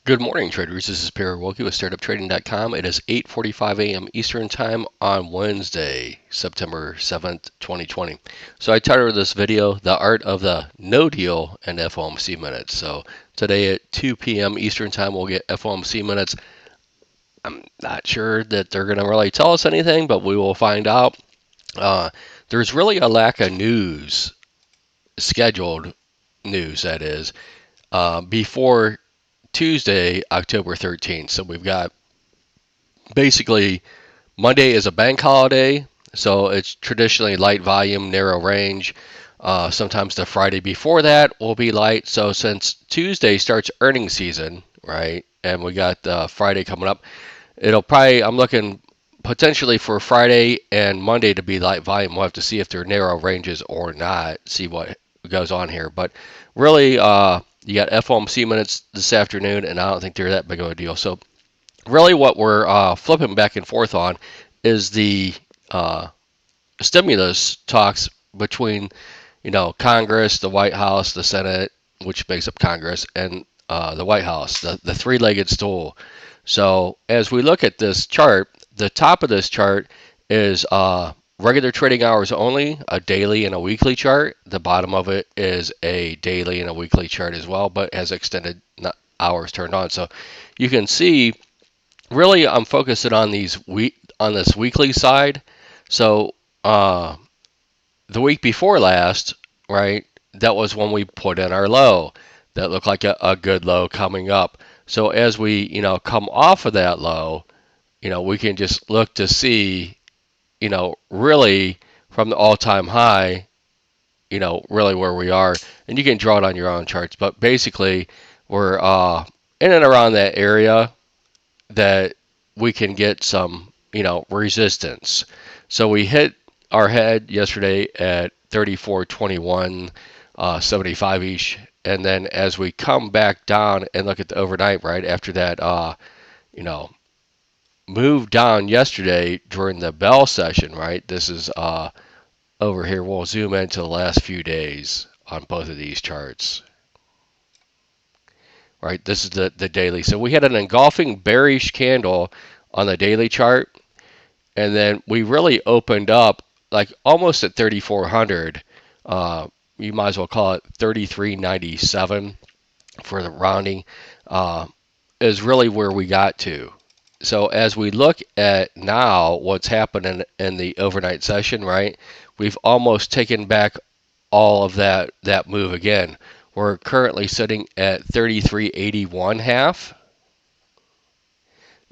Good morning, traders. This is Perry Wilkie with StartupTrading.com. It is 8:45 a.m. Eastern Time on Wednesday, September 7th, 2020. So I titled this video, The Art of the No Deal and FOMC Minutes. So today at 2 p.m. Eastern Time, we'll get FOMC minutes. I'm not sure that they're going to really tell us anything, but we will find out. There's really a lack of news, scheduled news, that is, before Tuesday, October 13th. So we've got basically Monday is a bank holiday, so it's traditionally light volume, narrow range. Sometimes the Friday before that will be light. So since Tuesday starts earnings season, right, and we got Friday coming up, I'm looking potentially for Friday and Monday to be light volume. We'll have to see if they're narrow ranges or not, see what goes on here. But really, you got FOMC minutes this afternoon, and I don't think they're that big of a deal. So really what we're flipping back and forth on is the uh, stimulus talks between, Congress, the White House, the Senate, which makes up Congress, and the White House, the three-legged stool. So as we look at this chart, the top of this chart is regular trading hours only, a daily and a weekly chart. The bottom of it is a daily and a weekly chart as well, but has extended hours turned on. So you can see really I'm focusing on on this weekly side. So the week before last, right, that was when we put in our low. That looked like a good low coming up. So as we, come off of that low, we can just look to see, really from the all-time high, really where we are. And you can draw it on your own charts. But basically, we're in and around that area that we can get some, resistance. So we hit our head yesterday at 34.21, 75 ish, and then as we come back down and look at the overnight, right after that, you know, move down yesterday during the bell session, right? This is over here. We'll zoom into the last few days on both of these charts. Right, this is the daily. So we had an engulfing bearish candle on the daily chart, and then we really opened up like almost at 3,400. You might as well call it 33.97 for the rounding, is really where we got to. So as we look at now what's happening in the overnight session, right, we've almost taken back all of that move again. We're currently sitting at 33.81 half.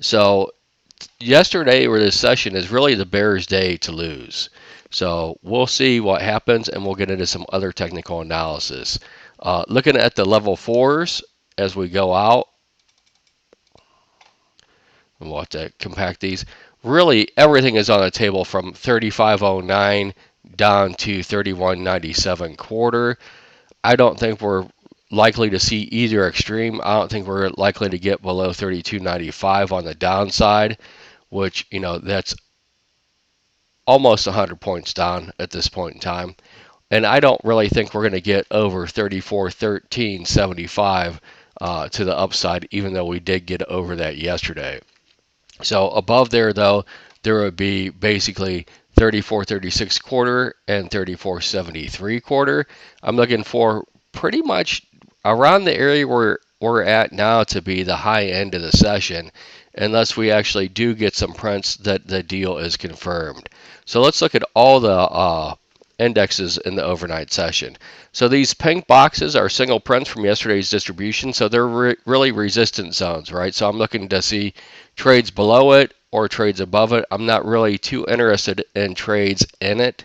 So yesterday or this session is really the bear's day to lose. So we'll see what happens, and we'll get into some other technical analysis. Looking at the level fours as we go out, and we'll have to compact these. Really, everything is on the table from 35.09 down to 31.97 quarter. I don't think we're likely to see either extreme. I don't think we're likely to get below 32.95 on the downside, which, that's almost 100 points down at this point in time. And I don't really think we're going to get over 34.1375 to the upside, even though we did get over that yesterday. So above there, though, there would be basically 34.36 quarter and 34.73 quarter. I'm looking for pretty much around the area where we're at now to be the high end of the session, unless we actually do get some prints that the deal is confirmed. So let's look at all the indexes in the overnight session. So these pink boxes are single prints from yesterday's distribution, so they're really resistance zones, right? So I'm looking to see trades below it or trades above it. I'm not really too interested in trades in it.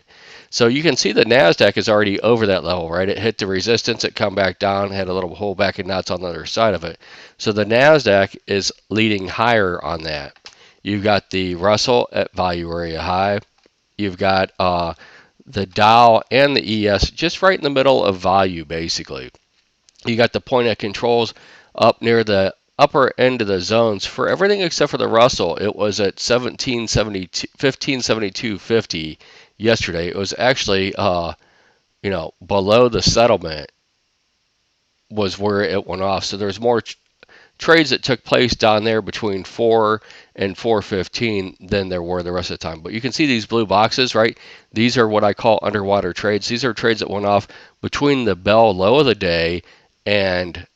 So you can see the NASDAQ is already over that level, right? It hit the resistance, it come back down, had a little pullback, and now it's on the other side of it. So the NASDAQ is leading higher on that. You've got the Russell at value area high. You've got the Dow and the ES just right in the middle of value, basically. You got the point of controls up near the upper end of the zones for everything except for the Russell. It was at 1572.50 yesterday. It was actually, below the settlement was where it went off. So there's more trades that took place down there between 4 and 4:15 than there were the rest of the time. But you can see these blue boxes, right? These are what I call underwater trades. These are trades that went off between the bell low of the day and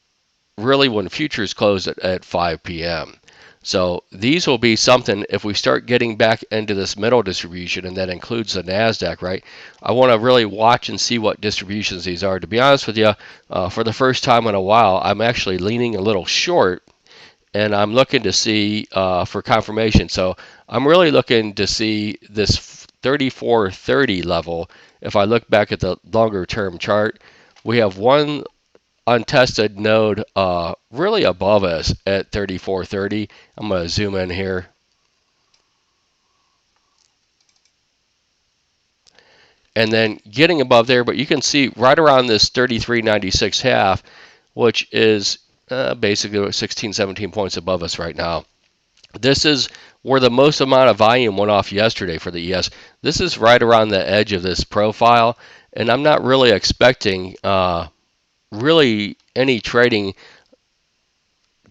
really when futures closed at 5 p.m. So these will be something if we start getting back into this middle distribution, and that includes the NASDAQ, right? I want to really watch and see what distributions these are. To be honest with you, for the first time in a while, I'm actually leaning a little short, and I'm looking to see for confirmation. So I'm really looking to see this 34.30 level. If I look back at the longer term chart, we have one untested node really above us at 34.30. I'm going to zoom in here. And then getting above there, but you can see right around this 33.96 half, which is basically 16, 17 points above us right now. This is where the most amount of volume went off yesterday for the ES. This is right around the edge of this profile, and I'm not really expecting really any trading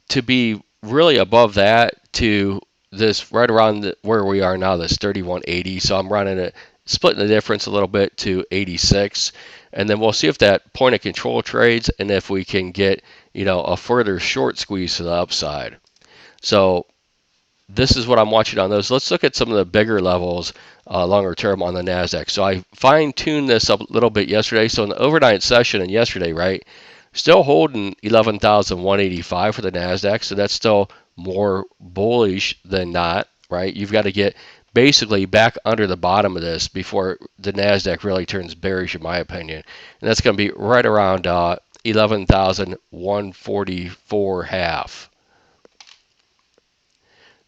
to be really above that to this right around where we are now, this 31.80. So I'm running it, splitting the difference a little bit to 86, and then we'll see if that point of control trades and if we can get a further short squeeze to the upside. So this is what I'm watching on those. Let's look at some of the bigger levels longer term on the NASDAQ. So I fine-tuned this up a little bit yesterday. So in the overnight session and yesterday, right, still holding 11,185 for the NASDAQ. So that's still more bullish than not, right? You've got to get basically back under the bottom of this before the NASDAQ really turns bearish, in my opinion. And that's going to be right around 11,144 half.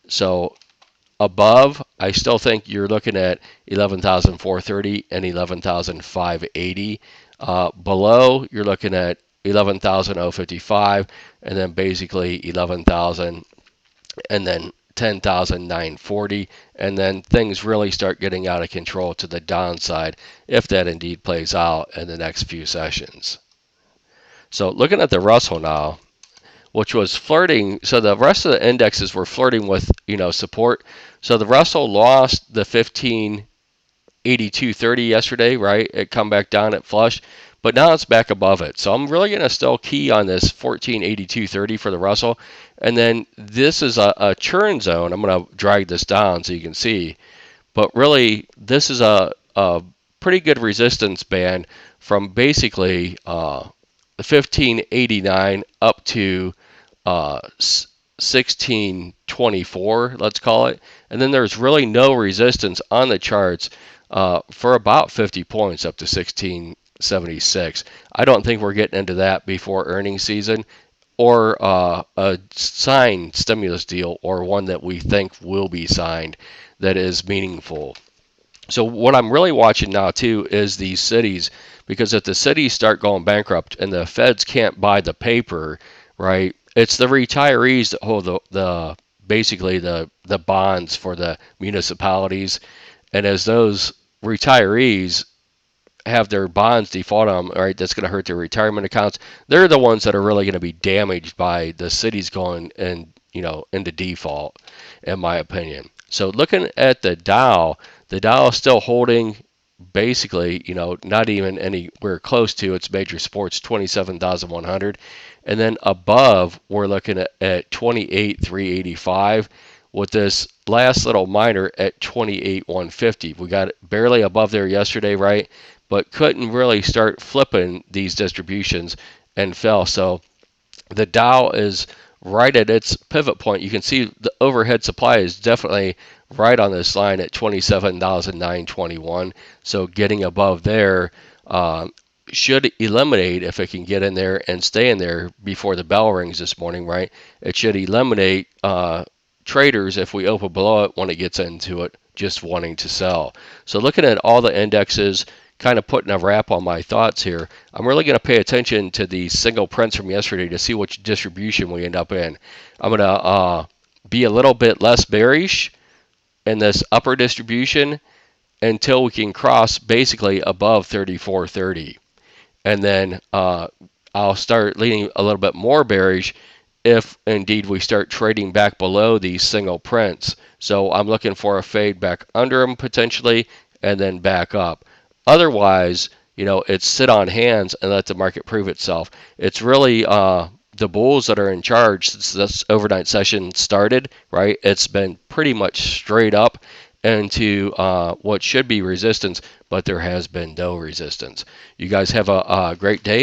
So above, I still think you're looking at 11,430 and 11,580. Below, you're looking at 11,055 and then basically 11,000 and then 10,940, and then things really start getting out of control to the downside if that indeed plays out in the next few sessions. So looking at the Russell now, which was flirting. So the rest of the indexes were flirting with, support. So the Russell lost the 1582.30 yesterday, right? It come back down at flush, but now it's back above it. So I'm really going to still key on this 1482.30 for the Russell. And then this is a churn zone. I'm going to drag this down so you can see. But really, this is a pretty good resistance band from basically the 1589 up to 1624, let's call it. And then there's really no resistance on the charts for about 50 points up to 1676. I don't think we're getting into that before earnings season or a signed stimulus deal or one that we think will be signed that is meaningful. So what I'm really watching now too is these cities, because if the cities start going bankrupt and the feds can't buy the paper, right? It's the retirees that hold the basically the bonds for the municipalities, and as those retirees have their bonds default on them, right, that's going to hurt their retirement accounts. They're the ones that are really going to be damaged by the cities going and into default, in my opinion. So looking at the Dow is still holding basically, not even anywhere close to its major supports, 27,100. And then above, we're looking at 28,385 with this last little minor at 28,150. We got it barely above there yesterday, right? But couldn't really start flipping these distributions and fell. So the Dow is right at its pivot point. You can see the overhead supply is definitely right on this line at 27,921. So getting above there should eliminate, if it can get in there and stay in there before the bell rings this morning, right? It should eliminate traders if we open below it when it gets into it, just wanting to sell. So looking at all the indexes, kind of putting a wrap on my thoughts here, I'm really going to pay attention to the single prints from yesterday to see which distribution we end up in. I'm going to be a little bit less bearish in this upper distribution until we can cross basically above 34.30. And then I'll start leaning a little bit more bearish if indeed we start trading back below these single prints. So I'm looking for a fade back under them potentially and then back up. Otherwise, it's sit on hands and let the market prove itself. It's really the bulls that are in charge since this overnight session started, right? It's been pretty much straight up into what should be resistance, but there has been no resistance. You guys have a great day.